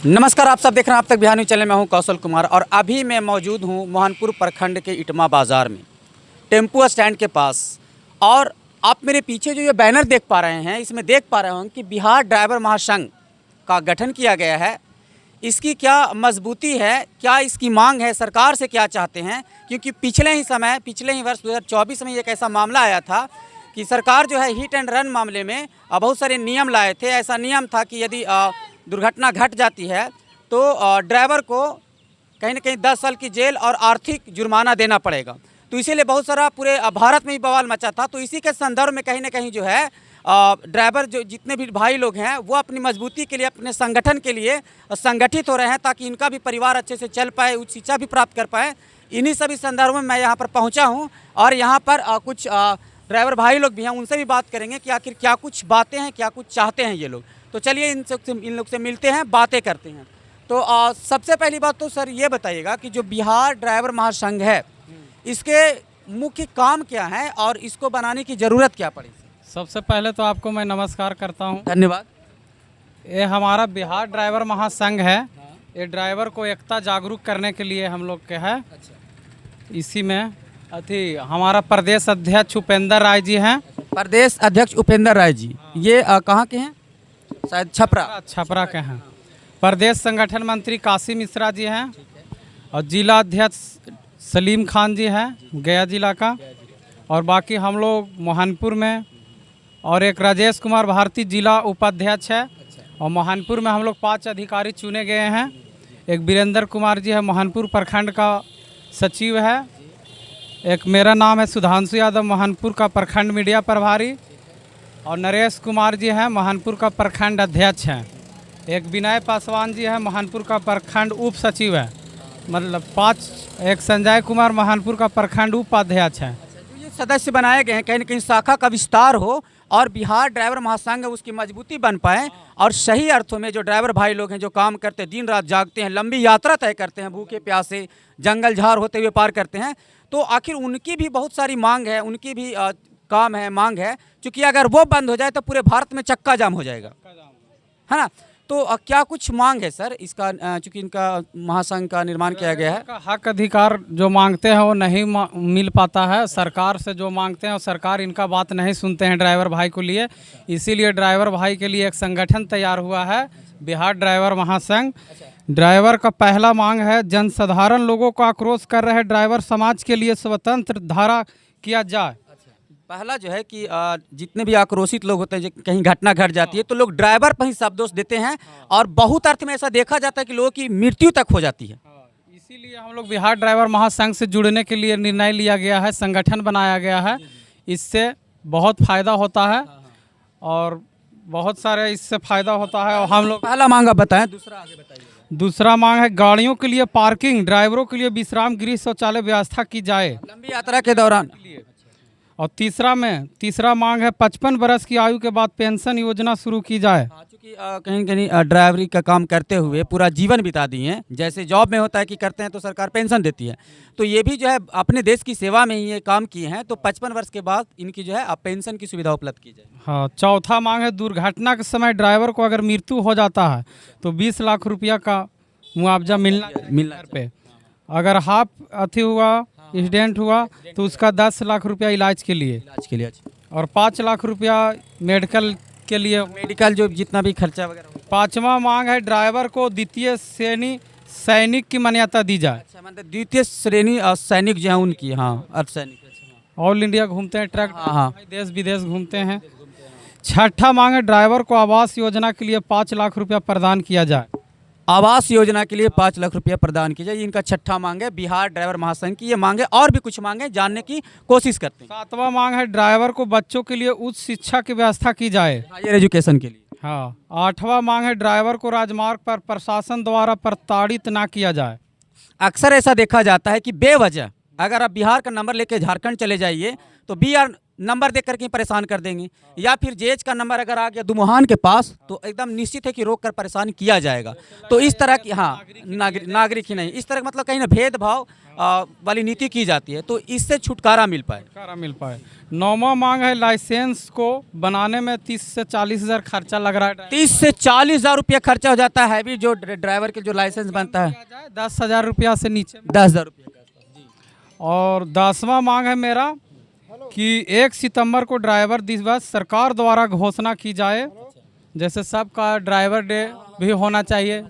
नमस्कार, आप सब देख रहे हैं आप तक बिहार न्यूज़ चैनल में हूं कौशल कुमार और अभी मैं मौजूद हूं मोहनपुर प्रखंड के इटमा बाज़ार में टेम्पो स्टैंड के पास। और आप मेरे पीछे जो ये बैनर देख पा रहे हैं, इसमें देख पा रहे होंगे कि बिहार ड्राइवर महासंघ का गठन किया गया है। इसकी क्या मजबूती है, क्या इसकी मांग है, सरकार से क्या चाहते हैं, क्योंकि पिछले ही वर्ष 2024 में एक ऐसा मामला आया था कि सरकार जो है हिट एंड रन मामले में बहुत सारे नियम लाए थे। ऐसा नियम था कि यदि दुर्घटना घट जाती है तो ड्राइवर को कहीं ना कहीं 10 साल की जेल और आर्थिक जुर्माना देना पड़ेगा। तो इसीलिए बहुत सारा पूरे भारत में ही बवाल मचा था। तो इसी के संदर्भ में कहीं ना कहीं जो है ड्राइवर जो जितने भी भाई लोग हैं वो अपनी मजबूती के लिए, अपने संगठन के लिए संगठित हो रहे हैं ताकि इनका भी परिवार अच्छे से चल पाए, उच्च शिक्षा भी प्राप्त कर पाए। इन्हीं सभी संदर्भ में मैं यहाँ पर पहुँचा हूँ और यहाँ पर कुछ ड्राइवर भाई लोग भी हैं, उनसे भी बात करेंगे कि आखिर क्या कुछ बातें हैं, क्या कुछ चाहते हैं ये लोग। तो चलिए इन लोग से मिलते हैं, बातें करते हैं। तो सबसे पहली बात तो सर ये बताइएगा कि जो बिहार ड्राइवर महासंघ है इसके मुख्य काम क्या है और इसको बनाने की ज़रूरत क्या पड़ी? सबसे पहले तो आपको मैं नमस्कार करता हूं। धन्यवाद। ये हमारा बिहार ड्राइवर महासंघ है। ये ड्राइवर को एकता जागरूक करने के लिए हम लोग के है। इसी में हमारा प्रदेश अध्यक्ष उपेंद्र राय जी हैं। प्रदेश अध्यक्ष उपेंद्र राय जी, ये कहाँ के हैं? शायद छपरा के हैं। प्रदेश संगठन मंत्री काशी मिश्रा जी हैं और जिला अध्यक्ष सलीम खान जी हैं गया जिला का। और बाकी हम लोग मोहनपुर में, और एक राजेश कुमार भारती जिला उपाध्यक्ष है। और मोहनपुर में हम लोग 5 अधिकारी चुने गए हैं। एक वीरेंद्र कुमार जी है, मोहनपुर प्रखंड का सचिव है। एक मेरा नाम है सुधांशु यादव, मोहनपुर का प्रखंड मीडिया प्रभारी। और नरेश कुमार जी हैं, मोहनपुर का प्रखंड अध्यक्ष हैं। एक विनय पासवान जी हैं, मोहनपुर का प्रखंड उप सचिव है। मतलब 5। एक संजय कुमार मोहनपुर का प्रखंड उपाध्यक्ष हैं। ये सदस्य बनाए गए हैं कहीं न कहीं शाखा का विस्तार हो और बिहार ड्राइवर महासंघ उसकी मजबूती बन पाए और सही अर्थों में जो ड्राइवर भाई लोग हैं जो काम करते हैं, दिन रात जागते हैं, लंबी यात्रा तय करते हैं, भूखे प्यासे जंगल झाड़ होते हुए पार करते हैं, तो आखिर उनकी भी बहुत सारी मांग है, उनकी भी काम है, मांग है। क्योंकि अगर वो बंद हो जाए तो पूरे भारत में चक्का जाम हो जाएगा, है ना। तो क्या कुछ मांग है सर इसका, चूँकि इनका महासंघ का निर्माण किया गया है? हक अधिकार जो मांगते हैं वो नहीं मिल पाता है। सरकार से जो मांगते हैं और सरकार इनका बात नहीं सुनते हैं ड्राइवर भाई को लिए। इसीलिए ड्राइवर भाई के लिए एक संगठन तैयार हुआ है, बिहार ड्राइवर महासंघ। ड्राइवर का पहला मांग है, जनसाधारण लोगों को आक्रोश कर रहे ड्राइवर समाज के लिए स्वतंत्र धारा किया जाए। पहला जो है कि जितने भी आक्रोशित लोग होते हैं, कहीं घटना घट जाती है तो लोग ड्राइवर पर ही सब दोष देते हैं और बहुत अर्थ में ऐसा देखा जाता है कि लोगों की मृत्यु तक हो जाती है। इसीलिए हम लोग बिहार ड्राइवर महासंघ से जुड़ने के लिए निर्णय लिया गया है, संगठन बनाया गया है। इससे बहुत फायदा होता है और बहुत सारे इससे फायदा होता है। और हम लोग पहला मांग आप बताएं, दूसरा आगे बताइए। दूसरा मांग है, गाड़ियों के लिए पार्किंग, ड्राइवरों के लिए विश्राम गृह, शौचालय व्यवस्था की जाए लंबी यात्रा के दौरान। और तीसरा मांग है, 55 वर्ष की आयु के बाद पेंशन योजना शुरू की जाए। क्योंकि कहीं कहीं ड्राइवरी का काम करते हुए पूरा जीवन बिता दिए हैं, जैसे जॉब में होता है कि करते हैं तो सरकार पेंशन देती है, तो ये भी जो है अपने देश की सेवा में ही ये काम किए हैं, तो 55 वर्ष के बाद इनकी जो है पेंशन की सुविधा उपलब्ध की जाए। हाँ, चौथा मांग है, दुर्घटना के समय ड्राइवर को अगर मृत्यु हो जाता है तो 20 लाख रुपया का मुआवजा मिलना पे। अगर हाफ हुआ, एक्सीडेंट हुआ तो उसका 10 लाख रुपया इलाज के लिए और 5 लाख रुपया मेडिकल के लिए, मेडिकल जो जितना भी खर्चा वगैरह। 5वां मांग है, ड्राइवर को द्वितीय श्रेणी सैनिक की मान्यता दी जाए। अच्छा, मतलब द्वितीय श्रेणी सैनिक जो है उनकी, हाँ, अर्धसैनिक, ऑल इंडिया घूमते हैं, ट्रक, हाँ, देश विदेश घूमते हैं। 6ठा मांग है, ड्राइवर को आवास योजना के लिए 5 लाख रुपया प्रदान किया जाए। आवास योजना के लिए 5 लाख रुपया प्रदान किया जाए, इनका 6ठा मांग है। बिहार ड्राइवर महासंघ की ये मांग है और भी कुछ मांगे जानने की कोशिश करते हैं। 7वां मांग है, ड्राइवर को बच्चों के लिए उच्च शिक्षा की व्यवस्था की जाए, हायर एजुकेशन के लिए। हाँ। 8वां मांग है, ड्राइवर को राजमार्ग पर प्रशासन द्वारा प्रताड़ित ना किया जाए। अक्सर ऐसा देखा जाता है कि बेवजह अगर आप बिहार का नंबर लेके झारखंड चले जाइए तो BR नंबर देख करके परेशान कर देंगे, या फिर JH का नंबर अगर आ गया दुमुहान के पास तो एकदम निश्चित है कि रोक कर परेशान किया जाएगा। तो इस तरह की, हाँ, नागरिक ही नहीं, इस तरह मतलब कहीं ना भेदभाव वाली नीति की जाती है, तो इससे छुटकारा मिल पाए। 9वां मांग है लाइसेंस को बनाने में 30 से 40 हज़ार खर्चा लग रहा है। 30 से 40 हज़ार रुपया खर्चा हो जाता है अभी जो ड्राइवर के जो लाइसेंस बनता है, 10,000 रुपया से नीचे 10,000 रुपया। और 10वां मांग है मेरा कि 1 सितंबर को ड्राइवर दिवस सरकार द्वारा घोषणा की जाए, जैसे सबका ड्राइवर डे भी होना चाहिए।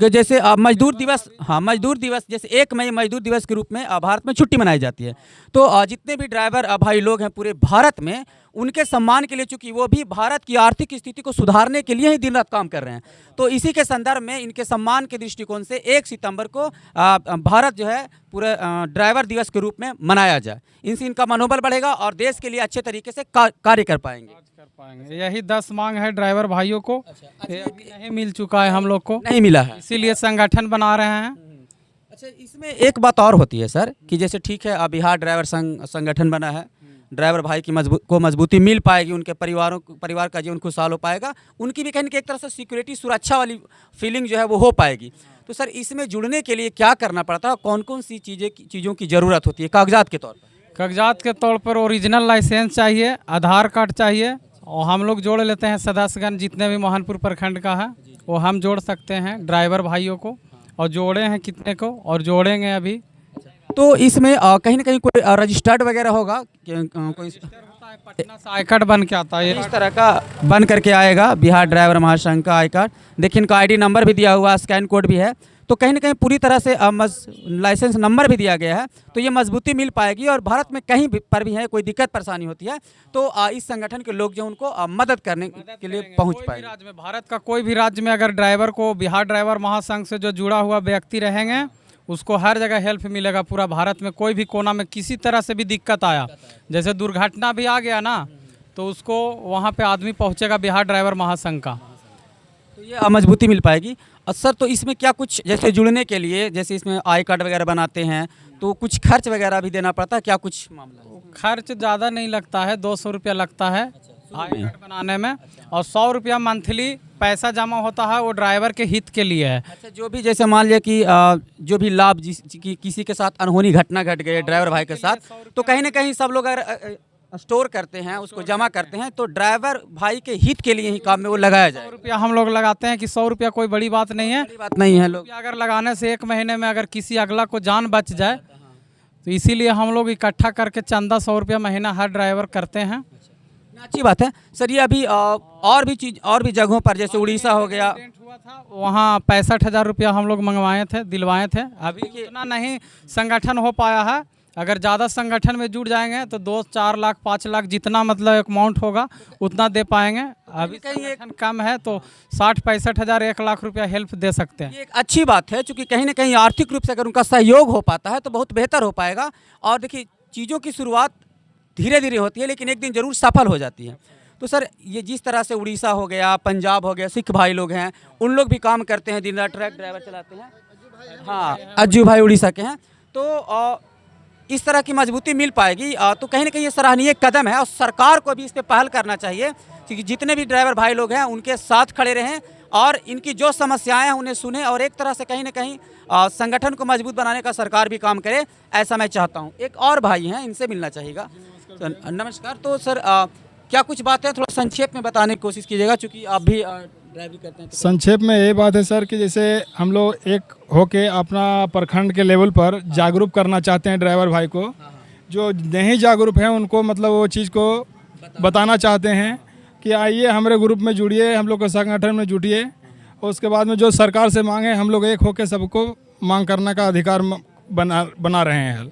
जैसे मजदूर दिवस, हाँ, मजदूर दिवस जैसे 1 मई मजदूर दिवस के रूप में भारत में छुट्टी मनाई जाती है। तो जितने भी ड्राइवर भाई लोग हैं पूरे भारत में, उनके सम्मान के लिए, चूंकि वो भी भारत की आर्थिक स्थिति को सुधारने के लिए ही दिन रात काम कर रहे हैं, तो इसी के संदर्भ में इनके सम्मान के दृष्टिकोण से 1 सितंबर को भारत जो है पूरे ड्राइवर दिवस के रूप में मनाया जाए। इनसे इनका मनोबल बढ़ेगा और देश के लिए अच्छे तरीके से कार्य कर पाएंगे। यही 10 मांग है ड्राइवर भाइयों को। नहीं मिल चुका है, हम लोग को नहीं मिला है, इसीलिए संगठन बना रहे हैं। अच्छा, इसमें एक बात और होती है सर कि जैसे ठीक है अब बिहार ड्राइवर संघ संगठन बना है, ड्राइवर भाई की मजबूती मिल पाएगी, उनके परिवार का जीवन खुशहाल हो पाएगा, उनकी भी कहीं एक तरह से सिक्योरिटी, सुरक्षा वाली फीलिंग जो है वो हो पाएगी। तो सर इसमें जुड़ने के लिए क्या करना पड़ता है, कौन कौन सी चीज़ों की ज़रूरत होती है कागजात के तौर पर? कागजात के तौर पर ओरिजिनल लाइसेंस चाहिए, आधार कार्ड चाहिए, और हम लोग जोड़ लेते हैं सदस्यगण जितने भी मोहनपुर प्रखंड का है वो हम जोड़ सकते हैं ड्राइवर भाइयों को, और जोड़े हैं कितने को और जोड़ेंगे अभी। तो इसमें कहीं ना कहीं कोई रजिस्टर्ड वगैरह होगा, कोई पटना से आई कार्ड बन के आता है, इस तरह का बन करके आएगा बिहार ड्राइवर महासंघ का आई कार्ड। देखिए इनका ID नंबर भी दिया हुआ, स्कैन कोड भी है, तो कहीं ना कहीं पूरी तरह से लाइसेंस नंबर भी दिया गया है, तो ये मजबूती मिल पाएगी। और भारत में कहीं पर भी है कोई दिक्कत परेशानी होती है तो इस संगठन के लोग जो उनको मदद करने के लिए पहुंच पाएंगे। राज्य में, भारत का कोई भी राज्य में अगर ड्राइवर को बिहार ड्राइवर महासंघ से जो जुड़ा हुआ व्यक्ति रहेंगे उसको हर जगह हेल्प मिलेगा। पूरा भारत में कोई भी कोना में किसी तरह से भी दिक्कत आया, जैसे दुर्घटना भी आ गया ना, तो उसको वहाँ पे आदमी पहुँचेगा बिहार ड्राइवर महासंघ का, तो ये मजबूती मिल पाएगी। और सर तो इसमें क्या कुछ जैसे जुड़ने के लिए, जैसे इसमें आई कार्ड वगैरह बनाते हैं तो कुछ खर्च वगैरह भी देना पड़ता है, क्या कुछ मामला? खर्च ज़्यादा नहीं लगता है, 200 रुपया लगता है आई कार्ड बनाने में, और 100 रुपया मंथली पैसा जमा होता है, वो ड्राइवर के हित के लिए है। अच्छा, जो भी जैसे मान लिया कि जो भी लाभ किसी के साथ अनहोनी घटना घट गई ड्राइवर भाई के साथ, तो कहीं ना कहीं सब लोग अगर स्टोर करते हैं, उसको जमा करते हैं, तो ड्राइवर भाई के हित के लिए ही काम में वो लगाया जाए। 100 रुपया हम लोग लगाते हैं कि 100 रुपया कोई बड़ी बात नहीं है, बड़ी बात नहीं है। लोग अगर लगाने से 1 महीने में अगर किसी अगला को जान बच जाए, तो इसीलिए हम लोग इकट्ठा करके चंदा 100 रुपया महीना हर ड्राइवर करते हैं। अच्छी बात है सर। ये अभी और भी जगहों पर जैसे उड़ीसा हो गया, हुआ था वहाँ 65,000 रुपया हम लोग मंगवाए थे, दिलवाए थे। अभी इतना नहीं संगठन हो पाया है, अगर ज़्यादा संगठन में जुड़ जाएंगे तो 2-4 लाख 5 लाख जितना मतलब अमाउंट होगा उतना दे पाएंगे। अभी संगठन कम है तो 60-65 हज़ार 1 लाख रुपया हेल्प दे सकते हैं। ये एक अच्छी बात है, क्योंकि कहीं ना कहीं आर्थिक रूप से अगर उनका सहयोग हो पाता है तो बहुत बेहतर हो पाएगा। और देखिए चीज़ों की शुरुआत धीरे धीरे होती है, लेकिन एक दिन ज़रूर सफल हो जाती है। तो सर ये जिस तरह से उड़ीसा हो गया, पंजाब हो गया, सिख भाई लोग हैं, उन लोग भी काम करते हैं, दिन रात ट्रक ड्राइवर चलाते हैं। हाँ, अज्जू भाई उड़ीसा के हैं, तो इस तरह की मजबूती मिल पाएगी। तो कहीं ना कहीं ये सराहनीय कदम है, और सरकार को भी इस पर पहल करना चाहिए, क्योंकि जितने भी ड्राइवर भाई लोग हैं उनके साथ खड़े रहें और इनकी जो समस्याएं हैं उन्हें सुने, और एक तरह से कहीं ना कहीं संगठन को मजबूत बनाने का सरकार भी काम करे, ऐसा मैं चाहता हूं। एक और भाई हैं, इनसे मिलना चाहिएगा। नमस्कार। तो सर क्या कुछ बात है, थोड़ा संक्षेप में बताने की कोशिश कीजिएगा, क्योंकि आप भी ड्राइवरी करते हैं। संक्षेप में ये बात है सर कि जैसे हम लोग एक होके अपना प्रखंड के लेवल पर जागरूक करना चाहते हैं ड्राइवर भाई को, जो नहीं जागरूक हैं उनको मतलब वो चीज़ को बताना चाहते हैं कि आइए हमारे ग्रुप में जुड़िए, हम लोग के संगठन में जुटिए, और उसके बाद में जो सरकार से मांगे हम लोग एक होके सबको मांग करने का अधिकार बना रहे हैं।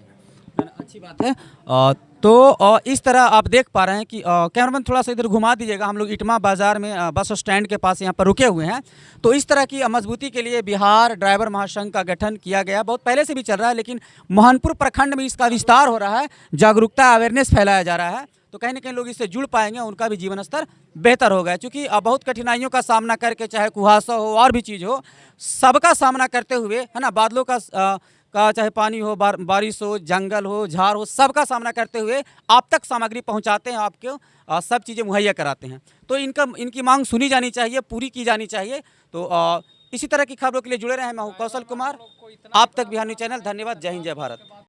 अच्छी बात है। तो इस तरह आप देख पा रहे हैं कि कैमरामैन थोड़ा सा इधर घुमा दीजिएगा, हम लोग इटमा बाज़ार में बस स्टैंड के पास यहाँ पर रुके हुए हैं। तो इस तरह की मजबूती के लिए बिहार ड्राइवर महासंघ का गठन किया गया, बहुत पहले से भी चल रहा है, लेकिन मोहनपुर प्रखंड में इसका विस्तार हो रहा है, जागरूकता अवेयरनेस फैलाया जा रहा है, तो कहीं ना कहीं लोग इससे जुड़ पाएंगे, उनका भी जीवन स्तर बेहतर होगा। क्योंकि बहुत कठिनाइयों का सामना करके, चाहे कुहासा हो और भी चीज़ हो, सबका सामना करते हुए है ना, बादलों का का चाहे पानी हो, बारिश हो, जंगल हो, झाड़ हो, सबका सामना करते हुए आप तक सामग्री पहुंचाते हैं, आपको सब चीज़ें मुहैया कराते हैं। तो इनकी मांग सुनी जानी चाहिए, पूरी की जानी चाहिए। तो इसी तरह की खबरों के लिए जुड़े रहे। मैं हूँ कौशल कुमार, आप तक बिहार न्यूज़ चैनल। धन्यवाद। जय हिंद, जय भारत।